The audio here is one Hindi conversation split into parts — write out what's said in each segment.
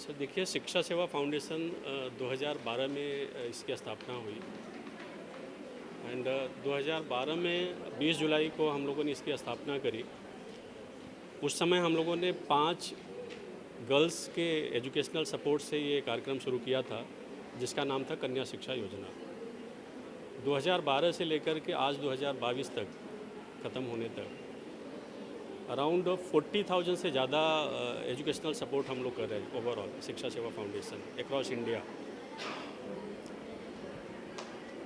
सर देखिए, शिक्षा सेवा फाउंडेशन 2012 में इसकी स्थापना हुई एंड 2012 में 20 जुलाई को हम लोगों ने इसकी स्थापना करी। उस समय हम लोगों ने 5 गर्ल्स के एजुकेशनल सपोर्ट से ये कार्यक्रम शुरू किया था, जिसका नाम था कन्या शिक्षा योजना। 2012 से लेकर के आज 2022 तक ख़त्म होने तक अराउंड 40,000 से ज़्यादा एजुकेशनल सपोर्ट हम लोग कर रहे हैं ओवरऑल शिक्षा सेवा फाउंडेशन अक्रॉस इंडिया।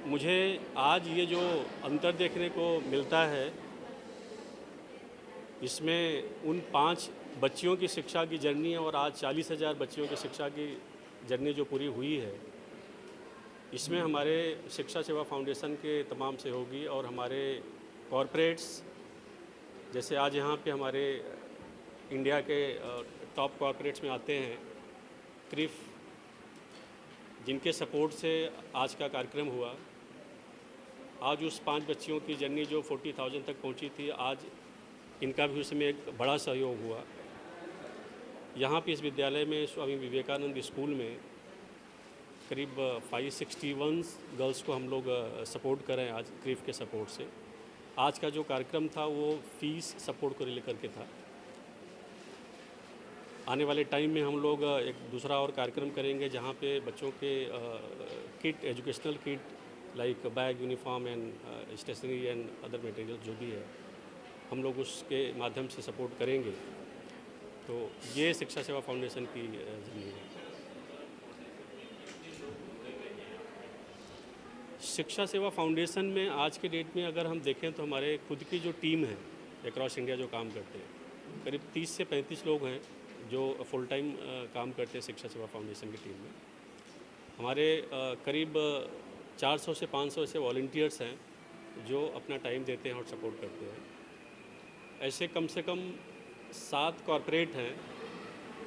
मुझे आज ये जो अंतर देखने को मिलता है, इसमें उन 5 बच्चियों की शिक्षा की जर्नी और आज 40,000 बच्चियों की शिक्षा की जर्नी जो पूरी हुई है, इसमें हमारे शिक्षा सेवा फाउंडेशन के तमाम सहयोगी और हमारे कॉरपोरेट्स, जैसे आज यहाँ पे हमारे इंडिया के टॉप कॉरपोरेट्स में आते हैं क्रिफ, जिनके सपोर्ट से आज का कार्यक्रम हुआ। आज उस 5 बच्चियों की जर्नी जो 40,000 तक पहुँची थी, आज इनका भी उसमें एक बड़ा सहयोग हुआ। यहाँ पे इस विद्यालय में स्वामी विवेकानंद स्कूल में करीब 561 गर्ल्स को हम लोग सपोर्ट करें आज क्रिफ के सपोर्ट से। आज का जो कार्यक्रम था वो फीस सपोर्ट को लेकर के था। आने वाले टाइम में हम लोग एक दूसरा और कार्यक्रम करेंगे, जहाँ पे बच्चों के kit, educational kit like bag, uniform and stationery and other material जो भी है, हम लोग उसके माध्यम से सपोर्ट करेंगे। तो ये शिक्षा सेवा फाउंडेशन की ज़मीन है। शिक्षा सेवा फाउंडेशन में आज के डेट में अगर हम देखें तो हमारे खुद की जो टीम है अक्रॉस इंडिया जो काम करते हैं, करीब 30 से 35 लोग हैं जो फुल टाइम काम करते हैं शिक्षा सेवा फाउंडेशन की टीम में। हमारे करीब 400 से 500 ऐसे वॉलंटियर्स हैं जो अपना टाइम देते हैं और सपोर्ट करते हैं। ऐसे कम से कम 7 कॉरपोरेट हैं,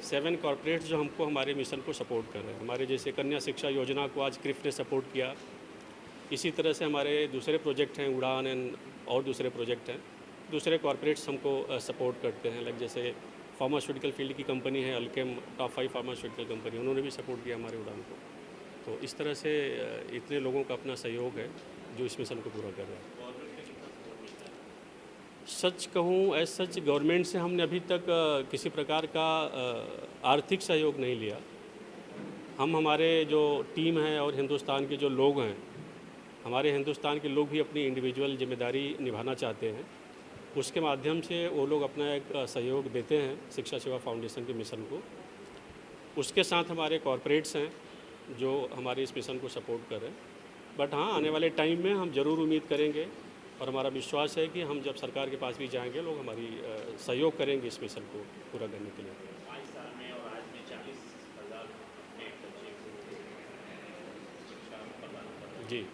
7 कॉरपोरेट्स जो हमको हमारे मिशन को सपोर्ट कर रहे हैं। हमारे जैसे कन्या शिक्षा योजना को आज क्रिफ ने सपोर्ट किया, इसी तरह से हमारे दूसरे प्रोजेक्ट हैं उड़ान एंड और दूसरे प्रोजेक्ट हैं, दूसरे कॉरपोरेट्स हमको सपोर्ट करते हैं। लाइक जैसे फार्मास्यूटिकल फील्ड की कंपनी है अल्केम, टॉप 5 फार्मास्यूटिकल कंपनी, उन्होंने भी सपोर्ट किया हमारे उड़ान को। तो इस तरह से इतने लोगों का अपना सहयोग है जो इस मिशन को पूरा कर रहे हैं। सच कहूँ, एज सच गवर्नमेंट से हमने अभी तक किसी प्रकार का आर्थिक सहयोग नहीं लिया। हमारे जो टीम है और हिंदुस्तान के जो लोग हैं, हमारे हिंदुस्तान के लोग भी अपनी इंडिविजुअल जिम्मेदारी निभाना चाहते हैं, उसके माध्यम से वो लोग अपना एक सहयोग देते हैं शिक्षा सेवा फाउंडेशन के मिशन को। उसके साथ हमारे कॉरपोरेट्स हैं जो हमारे इस मिशन को सपोर्ट कर रहे हैं। बट हाँ, आने वाले टाइम में हम ज़रूर उम्मीद करेंगे और हमारा विश्वास है कि हम जब सरकार के पास भी जाएंगे, लोग हमारी सहयोग करेंगे इस मिशन को पूरा करने के लिए। 5 साल में और आज में 40,000 बच्चे को शिक्षा प्रदान कर रहे हैं। जी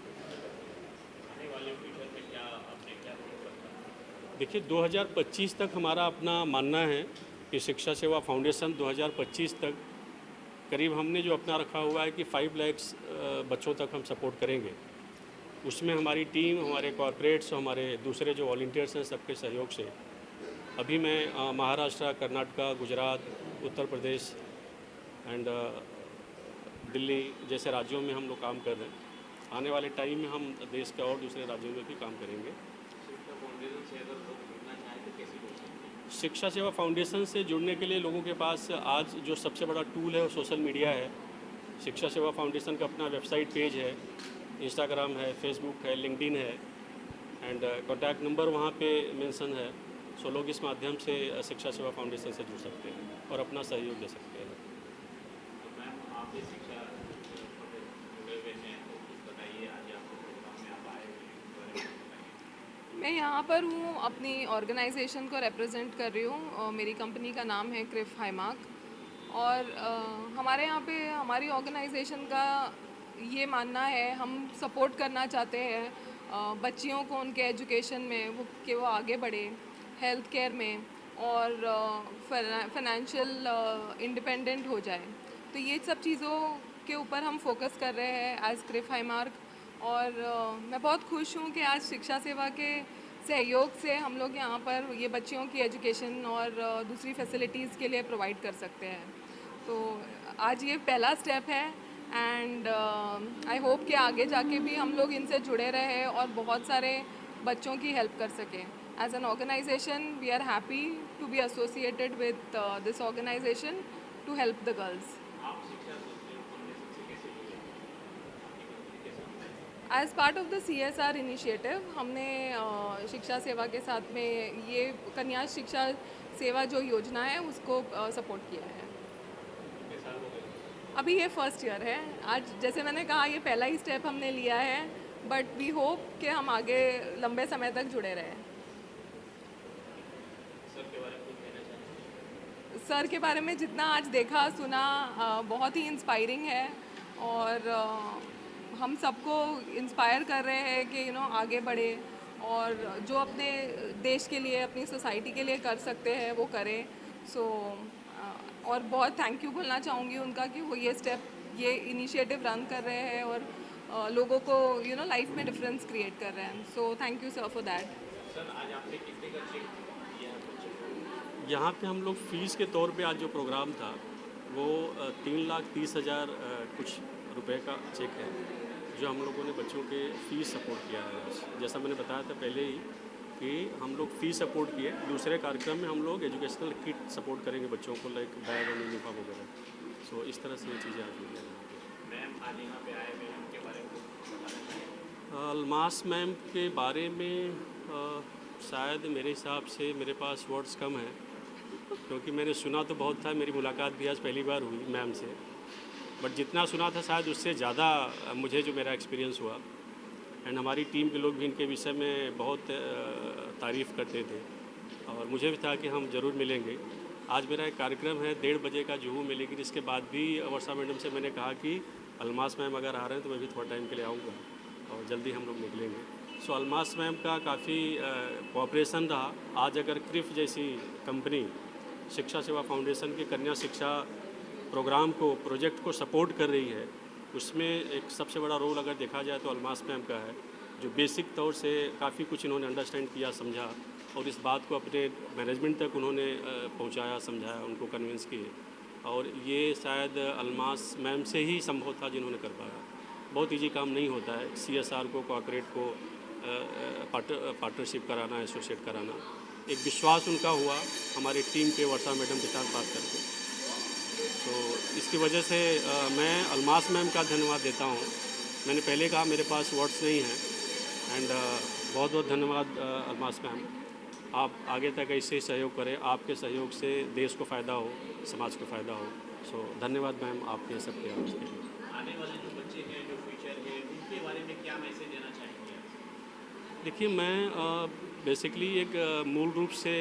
आने वाले फ्यूचर में क्या आपने क्या रखा? देखिए, 2025 तक हमारा अपना मानना है कि शिक्षा सेवा फाउंडेशन 2025 तक करीब हमने जो अपना रखा हुआ है कि 5 लाख बच्चों तक हम सपोर्ट करेंगे। उसमें हमारी टीम, हमारे कॉरपोरेट्स, हमारे दूसरे जो वॉलंटियर्स हैं, सबके सहयोग से अभी मैं महाराष्ट्र, कर्नाटका, गुजरात, उत्तर प्रदेश एंड दिल्ली जैसे राज्यों में हम लोग काम कर रहे हैं। आने वाले टाइम में हम देश के और दूसरे राज्यों में भी काम करेंगे। शिक्षा सेवा फाउंडेशन से जुड़ने के लिए लोगों के पास आज जो सबसे बड़ा टूल है वो सोशल मीडिया है। शिक्षा सेवा फाउंडेशन का अपना वेबसाइट पेज है, इंस्टाग्राम है, फेसबुक है, लिंक्डइन है एंड कॉन्टैक्ट नंबर वहाँ पे मेंशन है। सो लोग इस माध्यम से शिक्षा सेवा फाउंडेशन से जुड़ सकते हैं और अपना सहयोग दे सकते हैं। तो मैम, आप इस शिक्षा जुड़े हुए हैं, तो कुछ बताइए, आज आपको प्रोग्राम में आप आए हुए हैं। मैं यहाँ पर हूँ, अपनी ऑर्गेनाइजेशन को रिप्रेजेंट कर रही हूँ। मेरी कंपनी का नाम है क्रिफ हाईमार्क और हमारे यहाँ पे हमारी ऑर्गेनाइजेशन का ये मानना है, हम सपोर्ट करना चाहते हैं बच्चियों को उनके एजुकेशन में, वो आगे बढ़े हेल्थ केयर में और फाइनेंशियल इंडिपेंडेंट हो जाए। तो ये सब चीज़ों के ऊपर हम फोकस कर रहे हैं एज क्रिफ हाईमार्क। और मैं बहुत खुश हूँ कि आज शिक्षा सेवा के सहयोग से हम लोग यहाँ पर ये बच्चियों की एजुकेशन और दूसरी फैसिलिटीज़ के लिए प्रोवाइड कर सकते हैं। तो आज ये पहला स्टेप है एंड आई होप कि आगे जाके भी हम लोग इनसे जुड़े रहे और बहुत सारे बच्चों की हेल्प कर सकें. As an organization we are happy to be associated with this organization to help the girls. आप शिक्षा फाउंडेशन से कैसे जुड़े आपकी कंपनी के साथ? As part of the CSR initiative हमने शिक्षा सेवा के साथ में ये कन्या शिक्षा सेवा जो योजना है उसको सपोर्ट किया है. कितने साल हो गए? अभी ये फर्स्ट ईयर है. आज जैसे मैंने कहा ये पहला ही स्टेप हमने लिया है, बट वी होप कि हम आगे लंबे समय तक जुड़े रहें. सर के बारे में कुछ कहना चाहेंगे? सर के बारे में जितना आज देखा सुना बहुत ही इंस्पायरिंग है और हम सबको इंस्पायर कर रहे हैं कि आगे बढ़े और जो अपने देश के लिए अपनी सोसाइटी के लिए कर सकते हैं वो करें. सो और बहुत थैंक यू बोलना चाहूँगी उनका कि वो ये इनिशिएटिव रन कर रहे हैं और लोगों को लाइफ में डिफरेंस क्रिएट कर रहे हैं. So thank you sir for that. Sir आज आपने कितने का चेक किया है बच्चों को? यहाँ पे हम लोग फीस के तौर पे आज जो प्रोग्राम था वो 3,30,000 कुछ रुपए का चेक है जो हम लोगों ने बच्चों के फ़ीस सपोर्ट किया है. जैसा मैंने बताया था पहले ही कि हम लोग फ़ीस सपोर्ट किए. दूसरे कार्यक्रम में हम लोग एजुकेशनल किट सपोर्ट करेंगे बच्चों को, लाइक बैग और यूनिफॉर्म वगैरह. सो इस तरह से ये चीज़ें आ रही हैं. मैम आज यहाँ पे आए हुए हैं, उनके बारे में कुछ बताना चाहेंगे? अलमास मैम के बारे में शायद मेरे हिसाब से मेरे पास वर्ड्स कम हैं क्योंकि मैंने सुना तो बहुत था. मेरी मुलाकात भी आज पहली बार हुई मैम से, बट जितना सुना था शायद उससे ज़्यादा मुझे जो मेरा एक्सपीरियंस हुआ. एंड हमारी टीम के लोग भी इनके विषय में बहुत तारीफ़ करते थे और मुझे भी था कि हम ज़रूर मिलेंगे. आज मेरा एक कार्यक्रम है 1:30 बजे का जुहू में, लेकिन इसके बाद भी वर्षा मैडम से मैंने कहा कि अलमास मैम अगर आ रहे हैं तो मैं भी थोड़ा टाइम के लिए आऊँगा और जल्दी हम लोग निकलेंगे. सो अलमास मैम का काफ़ी कोऑपरेशन रहा. आज अगर क्रिफ जैसी कंपनी शिक्षा सेवा फाउंडेशन के कन्या शिक्षा प्रोग्राम को, प्रोजेक्ट को सपोर्ट कर रही है, उसमें एक सबसे बड़ा रोल अगर देखा जाए तो अलमास मैम का है, जो बेसिक तौर से काफ़ी कुछ इन्होंने अंडरस्टैंड किया, समझा और इस बात को अपने मैनेजमेंट तक उन्होंने पहुंचाया, समझाया, उनको कन्विंस किए. और ये शायद अलमास मैम से ही संभव था जिन्होंने कर पाया. बहुत ईजी काम नहीं होता है CSR को, कोऑपरेट को पार्टनरशिप कराना, एसोसिएट कराना. एक विश्वास उनका हुआ हमारी टीम पे वर्षा मैडम के साथ बात करके. तो इसकी वजह से मैं अलमास मैम का धन्यवाद देता हूँ. मैंने पहले कहा मेरे पास वर्ड्स नहीं हैं. एंड बहुत बहुत धन्यवाद अलमास मैम. आप आगे तक ऐसे ही सहयोग करें. आपके सहयोग से देश को फ़ायदा हो, समाज को फ़ायदा हो. सो धन्यवाद मैम आपके सबके आवाज़ के लिए. आने वाले जो बच्चे हैं, जो फ्यूचर है, उनके बारे में क्या मैसेज देना चाहेंगे? देखिए, मैं बेसिकली एक मूल रूप से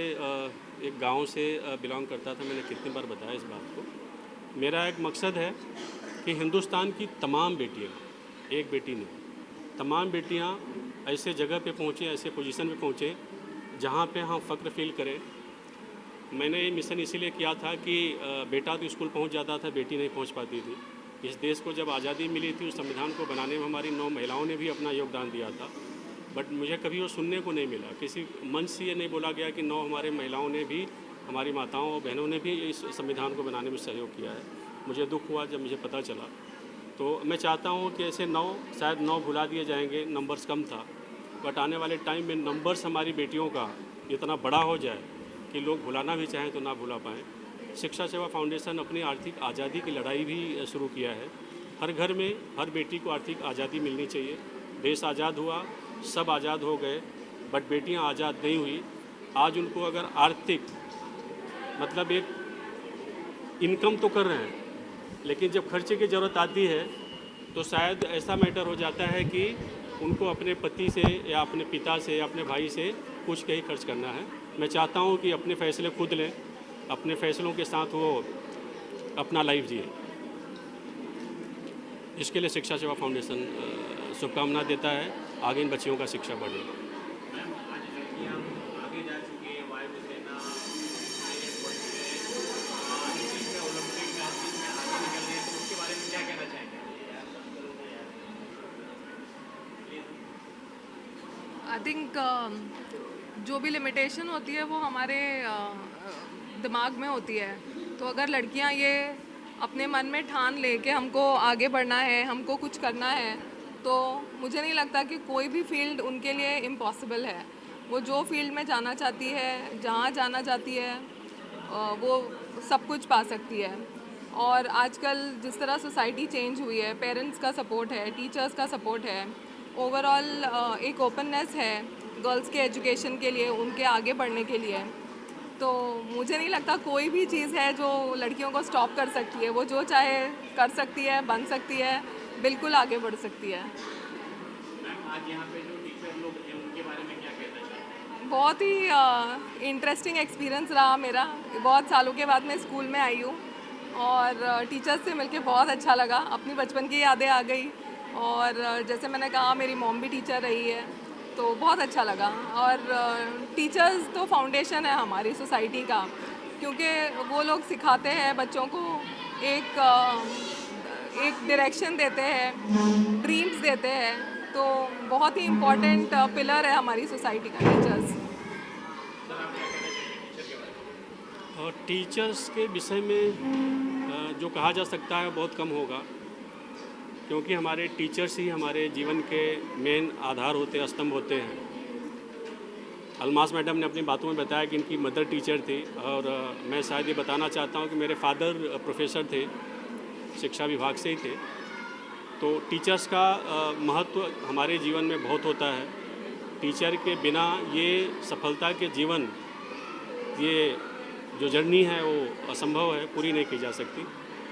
एक गांव से बिलोंग करता था. मैंने कितनी बार बताया इस बात को. मेरा एक मकसद है कि हिंदुस्तान की तमाम बेटियां, एक बेटी नहीं, तमाम बेटियां ऐसे जगह पे पहुँचें, ऐसे पोजीशन पे पहुँचें जहाँ पे हम फ़ख्र फील करें. मैंने ये मिशन इसीलिए किया था कि बेटा तो स्कूल पहुँच जाता था, बेटी नहीं पहुँच पाती थी. इस देश को जब आज़ादी मिली थी, उस संविधान को बनाने में हमारी 9 महिलाओं ने भी अपना योगदान दिया था. बट मुझे कभी वो सुनने को नहीं मिला. किसी मंच से ये नहीं बोला गया कि 9 हमारे महिलाओं ने भी, हमारी माताओं और बहनों ने भी इस संविधान को बनाने में सहयोग किया है. मुझे दुख हुआ जब मुझे पता चला. तो मैं चाहता हूँ कि ऐसे 9, शायद 9 भुला दिए जाएंगे, नंबर्स कम था, बट आने वाले टाइम में नंबर्स हमारी बेटियों का इतना बड़ा हो जाए कि लोग भुलाना भी चाहें तो ना भुला पाएँ. शिक्षा सेवा फाउंडेशन अपनी आर्थिक आज़ादी की लड़ाई भी शुरू किया है. हर घर में हर बेटी को आर्थिक आज़ादी मिलनी चाहिए. देश आज़ाद हुआ, सब आज़ाद हो गए, बट बेटियां आज़ाद नहीं हुई. आज उनको अगर आर्थिक मतलब एक इनकम तो कर रहे हैं, लेकिन जब खर्चे की ज़रूरत आती है तो शायद ऐसा मैटर हो जाता है कि उनको अपने पति से या अपने पिता से या अपने भाई से कुछ के ही खर्च करना है. मैं चाहता हूं कि अपने फ़ैसले खुद लें, अपने फ़ैसलों के साथ वो अपना लाइफ जिए. इसके लिए शिक्षा सेवा फाउंडेशन शुभकामना देता है. आगे इन बच्चियों का शिक्षा बढ़े. मैम आज लड़कियाँ आगे जा चुकी है, वायुसेना, ओलंपिक में, हर चीज़ में आगे निकल रही है, तो उसके बारे में क्या कहना चाहेंगे? आई थिंक जो भी लिमिटेशन होती है वो हमारे दिमाग में होती है. तो अगर लड़कियां ये अपने मन में ठान ले कि हमको आगे बढ़ना है, हमको कुछ करना है, तो मुझे नहीं लगता कि कोई भी फील्ड उनके लिए इम्पॉसिबल है। वो जो फील्ड में जाना चाहती है, जहाँ जाना चाहती है, वो सब कुछ पा सकती है। और आजकल जिस तरह सोसाइटी चेंज हुई है, पेरेंट्स का सपोर्ट है, टीचर्स का सपोर्ट है, ओवरऑल एक ओपननेस है गर्ल्स के एजुकेशन के लिए, उनके आगे बढ़ने के लिए। तो मुझे नहीं लगता कोई भी चीज़ है जो लड़कियों को स्टॉप कर सकती है। वो जो चाहे कर सकती है, बन सकती है, बिल्कुल आगे बढ़ सकती है। मैम आज यहाँ पे जो टीचर लोग हैं उनके बारे में क्या कहना चाहेंगे? बहुत ही इंटरेस्टिंग एक्सपीरियंस रहा मेरा। बहुत सालों के बाद मैं स्कूल में आई हूँ और टीचर्स से मिलके बहुत अच्छा लगा। अपनी बचपन की यादें आ गई और जैसे मैंने कहा मेरी मॉम भी टीचर रही है, तो बहुत अच्छा लगा। और टीचर्स तो फाउंडेशन है हमारी सोसाइटी का, क्योंकि वो लोग सिखाते हैं बच्चों को, एक एक डायरेक्शन देते हैं, ड्रीम्स देते हैं। तो बहुत ही इम्पोर्टेंट पिलर है हमारी सोसाइटी का टीचर्स। और टीचर्स के विषय में जो कहा जा सकता है बहुत कम होगा, क्योंकि हमारे टीचर्स ही हमारे जीवन के मेन आधार होते हैं, स्तंभ होते हैं। अलमास मैडम ने अपनी बातों में बताया कि इनकी मदर टीचर थी, और मैं शायद ये बताना चाहता हूँ कि मेरे फादर प्रोफेसर थे, शिक्षा विभाग से ही थे। तो टीचर्स का महत्व हमारे जीवन में बहुत होता है। टीचर के बिना ये सफलता के जीवन, ये जो जर्नी है वो असंभव है, पूरी नहीं की जा सकती।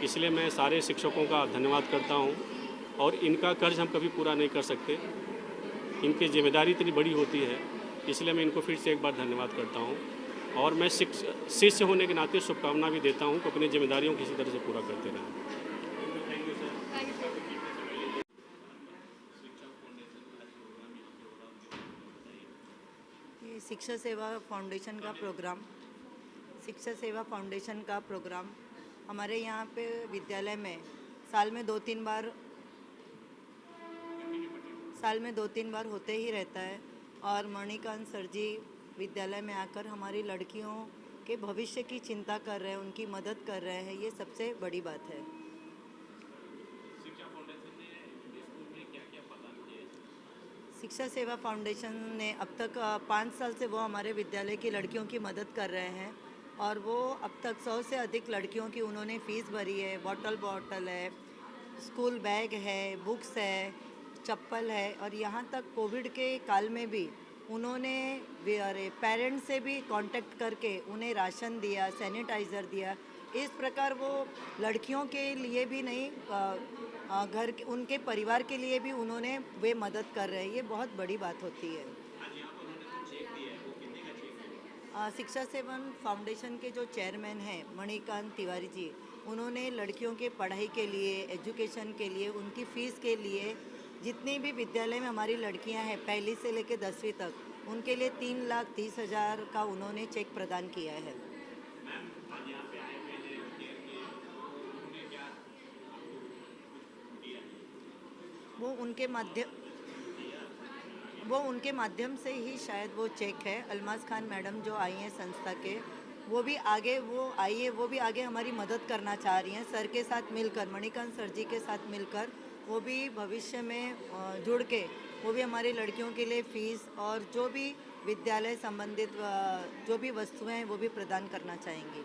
इसलिए मैं सारे शिक्षकों का धन्यवाद करता हूँ, और इनका कर्ज हम कभी पूरा नहीं कर सकते। इनकी जिम्मेदारी इतनी बड़ी होती है, इसलिए मैं इनको फिर से एक बार धन्यवाद करता हूँ। और मैं शिष्य होने के नाते शुभकामना भी देता हूँ कि अपनी जिम्मेदारियों को किसी तरह से पूरा करते रहें। ये शिक्षा सेवा फाउंडेशन का प्रोग्राम हमारे यहाँ पे विद्यालय में साल में दो तीन बार होते ही रहता है। और मणिकांत सर जी विद्यालय में आकर हमारी लड़कियों के भविष्य की चिंता कर रहे हैं, उनकी मदद कर रहे हैं, ये सबसे बड़ी बात है। शिक्षा सेवा फाउंडेशन ने अब तक 5 साल से वो हमारे विद्यालय की लड़कियों की मदद कर रहे हैं, और वो अब तक 100 से अधिक लड़कियों की उन्होंने फ़ीस भरी है। बॉटल है, स्कूल बैग है, बुक्स है, चप्पल है, और यहाँ तक कोविड के काल में भी उन्होंने पेरेंट्स से भी कांटेक्ट करके उन्हें राशन दिया, सैनिटाइज़र दिया। इस प्रकार वो लड़कियों के लिए भी नहीं, घर के उनके परिवार के लिए भी उन्होंने वे मदद कर रहे हैं। ये बहुत बड़ी बात होती है। शिक्षा सेवन फाउंडेशन के जो चेयरमैन हैं मणिकांत तिवारी जी, उन्होंने लड़कियों के पढ़ाई के लिए, एजुकेशन के लिए, उनकी फ़ीस के लिए, जितनी भी विद्यालय में हमारी लड़कियां हैं पहली से लेकर 10वीं तक, उनके लिए 3,30,000 का उन्होंने चेक प्रदान किया है। वो उनके माध्यम से ही शायद वो चेक है। अलमास खान मैडम जो आई हैं संस्था के, वो भी आगे हमारी मदद करना चाह रही हैं। सर के साथ मिलकर, मणिकांत सर जी के साथ मिलकर, वो भी भविष्य में जुड़ के वो भी हमारी लड़कियों के लिए फ़ीस और जो भी विद्यालय संबंधित जो भी वस्तुएं हैं वो भी प्रदान करना चाहेंगी।